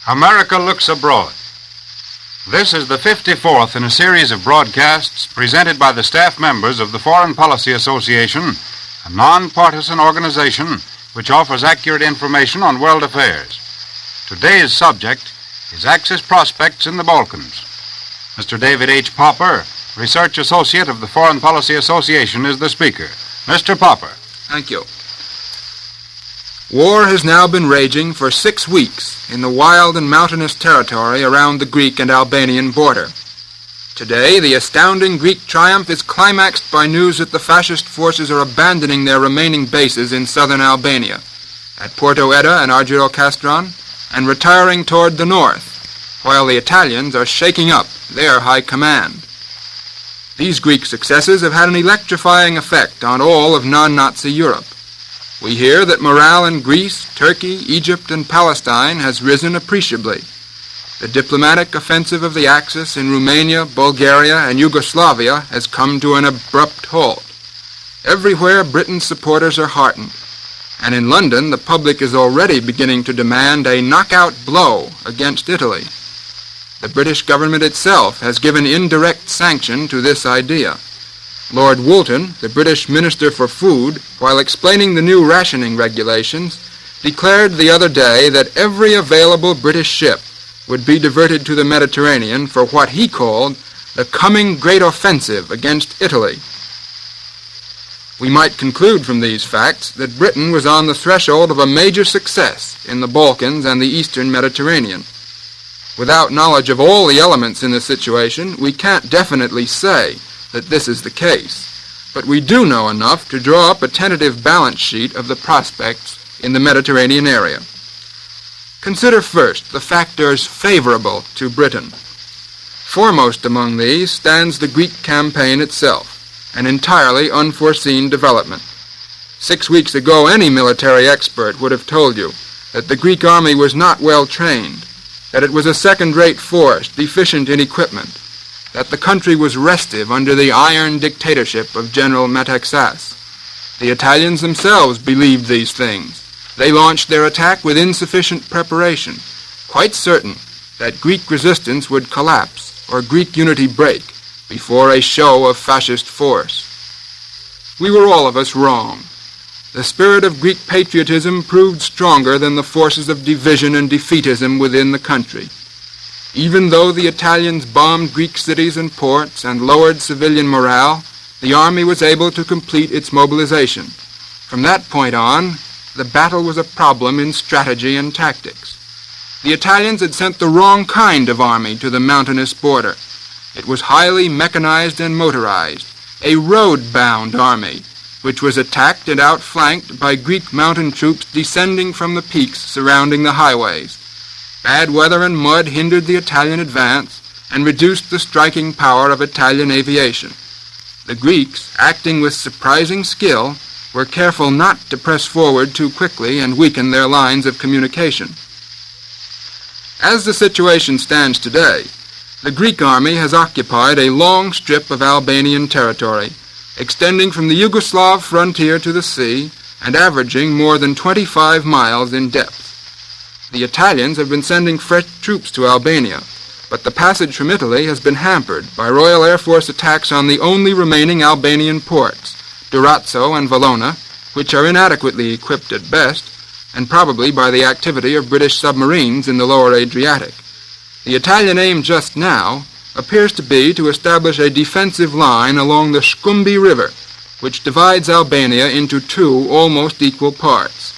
America Looks Abroad. This is the 54th in a series of broadcasts presented by the staff members of the Foreign Policy Association, a nonpartisan organization which offers accurate information on world affairs. Today's subject is Axis prospects in the Balkans. Mr. David H. Popper, Research Associate of the Foreign Policy Association, is the speaker. Mr. Popper. Thank you. War has now been raging for 6 weeks in the wild and mountainous territory around the Greek and Albanian border. Today, the astounding Greek triumph is climaxed by news that the fascist forces are abandoning their remaining bases in southern Albania, at Porto Edda and Argyro-Castron, and retiring toward the north, while the Italians are shaking up their high command. These Greek successes have had an electrifying effect on all of non-Nazi Europe. We hear that morale in Greece, Turkey, Egypt, and Palestine has risen appreciably. The diplomatic offensive of the Axis in Romania, Bulgaria, and Yugoslavia has come to an abrupt halt. Everywhere, Britain's supporters are heartened, and in London the public is already beginning to demand a knockout blow against Italy. The British government itself has given indirect sanction to this idea. Lord Woolton, the British Minister for Food, while explaining the new rationing regulations, declared the other day that every available British ship would be diverted to the Mediterranean for what he called the coming great offensive against Italy. We might conclude from these facts that Britain was on the threshold of a major success in the Balkans and the eastern Mediterranean. Without knowledge of all the elements in the situation, we can't definitely say that this is the case, but we do know enough to draw up a tentative balance sheet of the prospects in the Mediterranean area. Consider first the factors favorable to Britain. Foremost among these stands the Greek campaign itself, an entirely unforeseen development. 6 weeks ago, any military expert would have told you that the Greek army was not well trained, that it was a second-rate force, deficient in equipment, that the country was restive under the iron dictatorship of General Metaxas. The Italians themselves believed these things. They launched their attack with insufficient preparation, quite certain that Greek resistance would collapse or Greek unity break before a show of fascist force. We were all of us wrong. The spirit of Greek patriotism proved stronger than the forces of division and defeatism within the country. Even though the Italians bombed Greek cities and ports and lowered civilian morale, the army was able to complete its mobilization. From that point on, the battle was a problem in strategy and tactics. The Italians had sent the wrong kind of army to the mountainous border. It was highly mechanized and motorized, a road-bound army, which was attacked and outflanked by Greek mountain troops descending from the peaks surrounding the highways. Bad weather and mud hindered the Italian advance and reduced the striking power of Italian aviation. The Greeks, acting with surprising skill, were careful not to press forward too quickly and weaken their lines of communication. As the situation stands today, the Greek army has occupied a long strip of Albanian territory, extending from the Yugoslav frontier to the sea and averaging more than 25 miles in depth. The Italians have been sending fresh troops to Albania, but the passage from Italy has been hampered by Royal Air Force attacks on the only remaining Albanian ports, Durazzo and Valona, which are inadequately equipped at best, and probably by the activity of British submarines in the lower Adriatic. The Italian aim just now appears to be to establish a defensive line along the Shkumbi River, which divides Albania into 2 almost equal parts.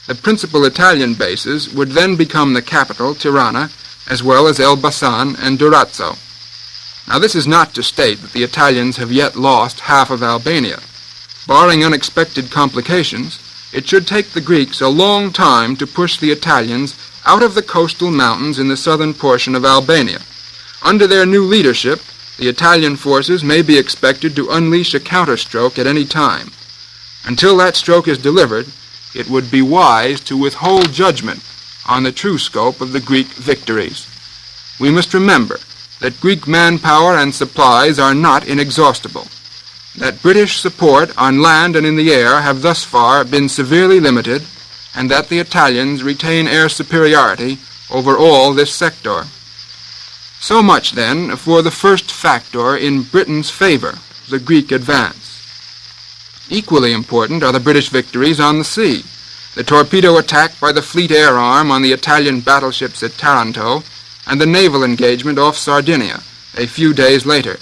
The principal Italian bases would then become the capital, Tirana, as well as Elbasan and Durazzo. Now, this is not to state that the Italians have yet lost half of Albania. Barring unexpected complications, it should take the Greeks a long time to push the Italians out of the coastal mountains in the southern portion of Albania. Under their new leadership, the Italian forces may be expected to unleash a counterstroke at any time. Until that stroke is delivered, it would be wise to withhold judgment on the true scope of the Greek victories. We must remember that Greek manpower and supplies are not inexhaustible, that British support on land and in the air have thus far been severely limited, and that the Italians retain air superiority over all this sector. So much, then, for the first factor in Britain's favor, the Greek advance. Equally important are the British victories on the sea, the torpedo attack by the Fleet Air Arm on the Italian battleships at Taranto, and the naval engagement off Sardinia a few days later.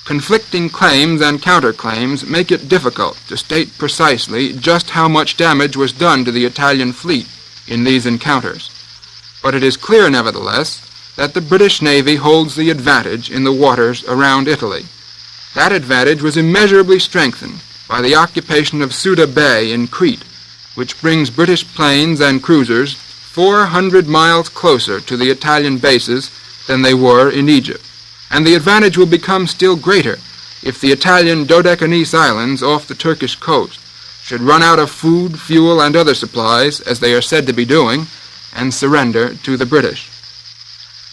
Conflicting claims and counterclaims make it difficult to state precisely just how much damage was done to the Italian fleet in these encounters. But it is clear, nevertheless, that the British Navy holds the advantage in the waters around Italy. That advantage was immeasurably strengthened by the occupation of Suda Bay in Crete, which brings British planes and cruisers 400 miles closer to the Italian bases than they were in Egypt. And the advantage will become still greater if the Italian Dodecanese Islands off the Turkish coast should run out of food, fuel, and other supplies, as they are said to be doing, and surrender to the British.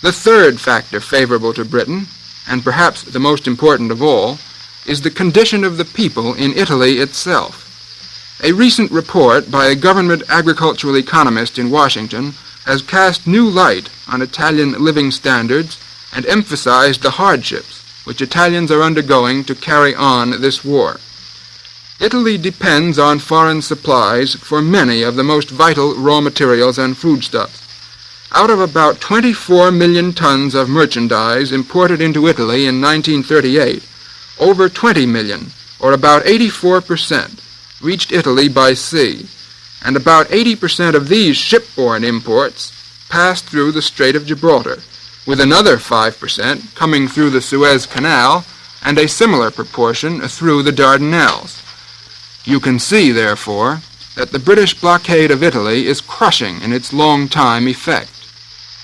The third factor favorable to Britain, and perhaps the most important of all, is the condition of the people in Italy itself. A recent report by a government agricultural economist in Washington has cast new light on Italian living standards and emphasized the hardships which Italians are undergoing to carry on this war. Italy depends on foreign supplies for many of the most vital raw materials and foodstuffs. Out of about 24 million tons of merchandise imported into Italy in 1938, over 20 million, or about 84%, reached Italy by sea, and about 80% of these shipborne imports passed through the Strait of Gibraltar, with another 5% coming through the Suez Canal and a similar proportion through the Dardanelles. You can see, therefore, that the British blockade of Italy is crushing in its long-time effect.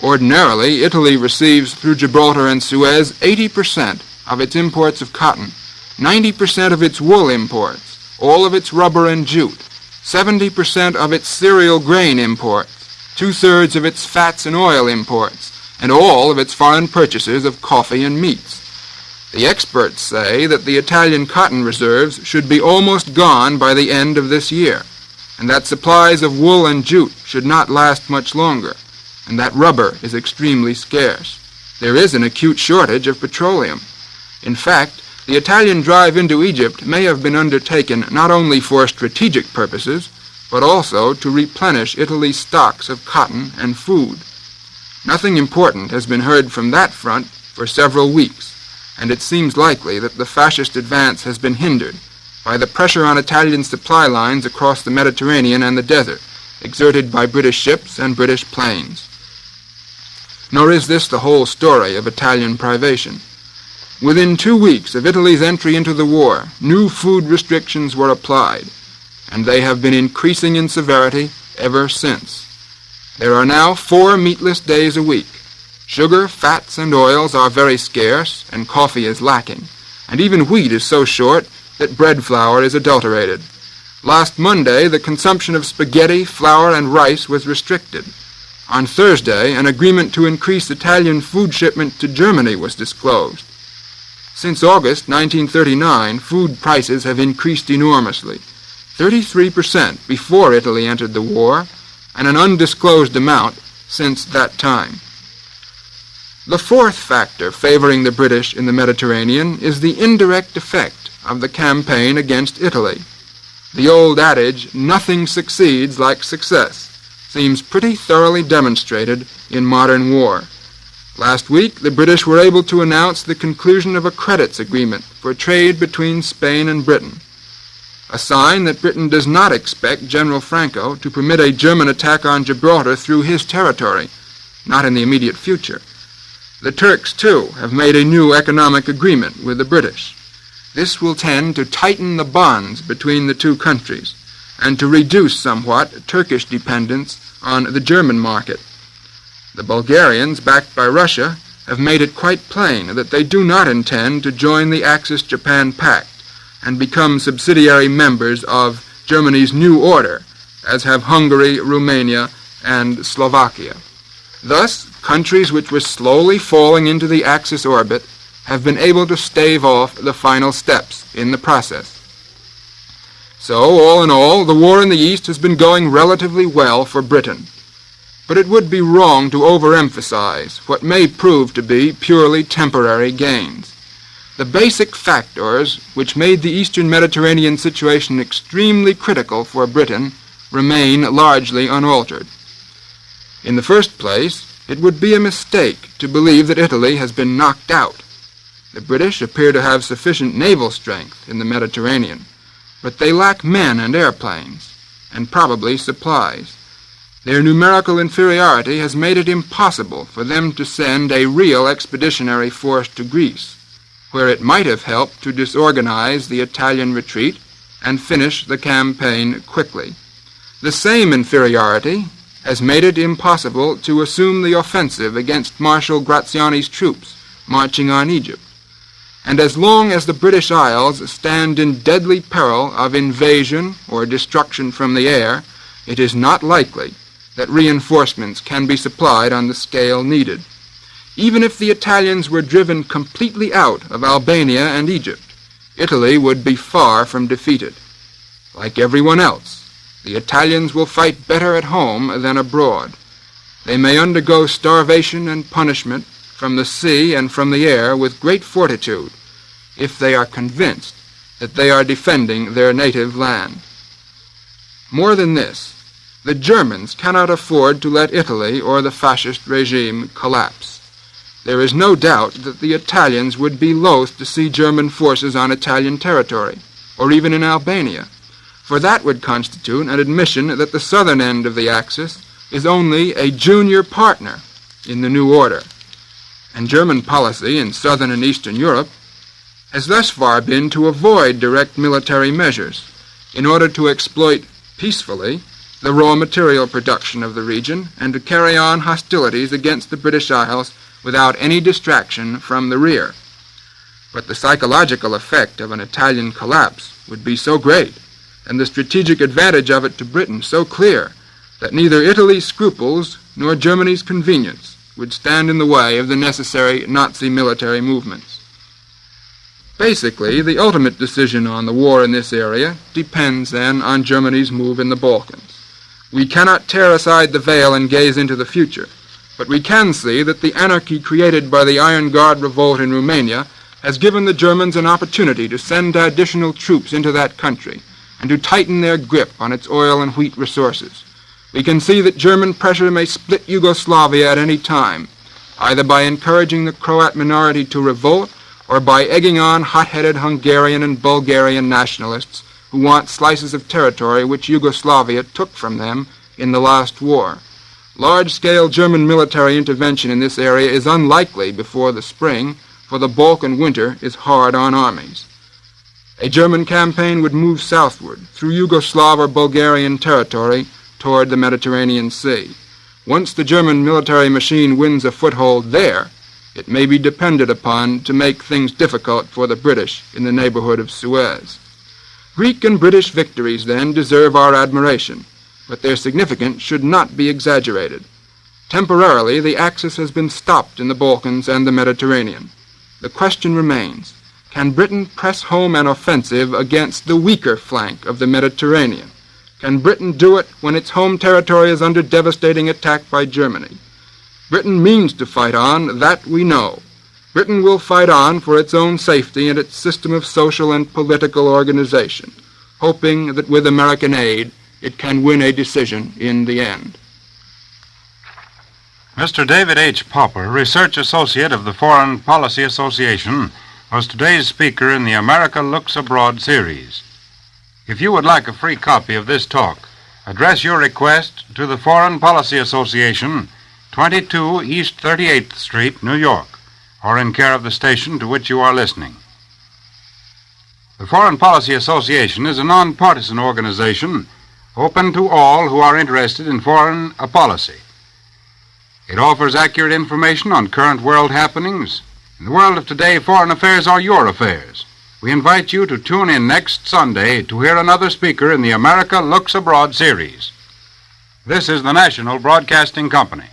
Ordinarily, Italy receives through Gibraltar and Suez 80% of its imports of cotton, 90% of its wool imports, all of its rubber and jute, 70% of its cereal grain imports, 2/3 of its fats and oil imports, and all of its foreign purchases of coffee and meats. The experts say that the Italian cotton reserves should be almost gone by the end of this year, and that supplies of wool and jute should not last much longer, and that rubber is extremely scarce. There is an acute shortage of petroleum. In fact, the Italian drive into Egypt may have been undertaken not only for strategic purposes, but also to replenish Italy's stocks of cotton and food. Nothing important has been heard from that front for several weeks, and it seems likely that the fascist advance has been hindered by the pressure on Italian supply lines across the Mediterranean and the desert, exerted by British ships and British planes. Nor is this the whole story of Italian privation. Within 2 weeks of Italy's entry into the war, new food restrictions were applied, and they have been increasing in severity ever since. There are now 4 meatless days a week. Sugar, fats, and oils are very scarce, and coffee is lacking, and even wheat is so short that bread flour is adulterated. Last Monday, the consumption of spaghetti, flour, and rice was restricted. On Thursday, an agreement to increase Italian food shipment to Germany was disclosed. Since August 1939, food prices have increased enormously, 33% before Italy entered the war, and an undisclosed amount since that time. The fourth factor favoring the British in the Mediterranean is the indirect effect of the campaign against Italy. The old adage, "nothing succeeds like success," seems pretty thoroughly demonstrated in modern war. Last week, the British were able to announce the conclusion of a credits agreement for trade between Spain and Britain, a sign that Britain does not expect General Franco to permit a German attack on Gibraltar through his territory, not in the immediate future. The Turks, too, have made a new economic agreement with the British. This will tend to tighten the bonds between the two countries and to reduce somewhat Turkish dependence on the German market. The Bulgarians, backed by Russia, have made it quite plain that they do not intend to join the Axis-Japan Pact and become subsidiary members of Germany's new order, as have Hungary, Romania, and Slovakia. Thus, countries which were slowly falling into the Axis orbit have been able to stave off the final steps in the process. So, all in all, the war in the East has been going relatively well for Britain. but it would be wrong to overemphasize what may prove to be purely temporary gains. The basic factors which made the Eastern Mediterranean situation extremely critical for Britain remain largely unaltered. In the first place, it would be a mistake to believe that Italy has been knocked out. The British appear to have sufficient naval strength in the Mediterranean, but they lack men and airplanes, and probably supplies. Their numerical inferiority has made it impossible for them to send a real expeditionary force to Greece, where it might have helped to disorganize the Italian retreat and finish the campaign quickly. The same inferiority has made it impossible to assume the offensive against Marshal Graziani's troops marching on Egypt. And as long as the British Isles stand in deadly peril of invasion or destruction from the air, it is not likely that reinforcements can be supplied on the scale needed. Even if the Italians were driven completely out of Albania and Egypt, Italy would be far from defeated. Like everyone else, the Italians will fight better at home than abroad. They may undergo starvation and punishment from the sea and from the air with great fortitude, if they are convinced that they are defending their native land. More than this, the Germans cannot afford to let Italy or the fascist regime collapse. There is no doubt that the Italians would be loath to see German forces on Italian territory, or even in Albania, for that would constitute an admission that the southern end of the Axis is only a junior partner in the new order. And German policy in southern and eastern Europe has thus far been to avoid direct military measures in order to exploit peacefully the raw material production of the region and to carry on hostilities against the British Isles without any distraction from the rear. But the psychological effect of an Italian collapse would be so great, and the strategic advantage of it to Britain so clear, that neither Italy's scruples nor Germany's convenience would stand in the way of the necessary Nazi military movements. Basically, the ultimate decision on the war in this area depends then on Germany's move in the Balkans. We cannot tear aside the veil and gaze into the future, but we can see that the anarchy created by the Iron Guard revolt in Romania has given the Germans an opportunity to send additional troops into that country and to tighten their grip on its oil and wheat resources. We can see that German pressure may split Yugoslavia at any time, either by encouraging the Croat minority to revolt or by egging on hot-headed Hungarian and Bulgarian nationalists who want slices of territory which Yugoslavia took from them in the last war. Large-scale German military intervention in this area is unlikely before the spring, for the Balkan winter is hard on armies. A German campaign would move southward through Yugoslav or Bulgarian territory toward the Mediterranean Sea. Once the German military machine wins a foothold there, it may be depended upon to make things difficult for the British in the neighborhood of Suez. Greek and British victories, then, deserve our admiration, but their significance should not be exaggerated. Temporarily, the Axis has been stopped in the Balkans and the Mediterranean. The question remains, can Britain press home an offensive against the weaker flank of the Mediterranean? Can Britain do it when its home territory is under devastating attack by Germany? Britain means to fight on, that we know. Britain will fight on for its own safety and its system of social and political organization, hoping that with American aid it can win a decision in the end. Mr. David H. Popper, Research Associate of the Foreign Policy Association, was today's speaker in the America Looks Abroad series. If you would like a free copy of this talk, address your request to the Foreign Policy Association, 22 East 38th Street, New York, or in care of the station to which you are listening. The Foreign Policy Association is a nonpartisan organization open to all who are interested in foreign policy. It offers accurate information on current world happenings. In the world of today, foreign affairs are your affairs. We invite you to tune in next Sunday to hear another speaker in the America Looks Abroad series. This is the National Broadcasting Company.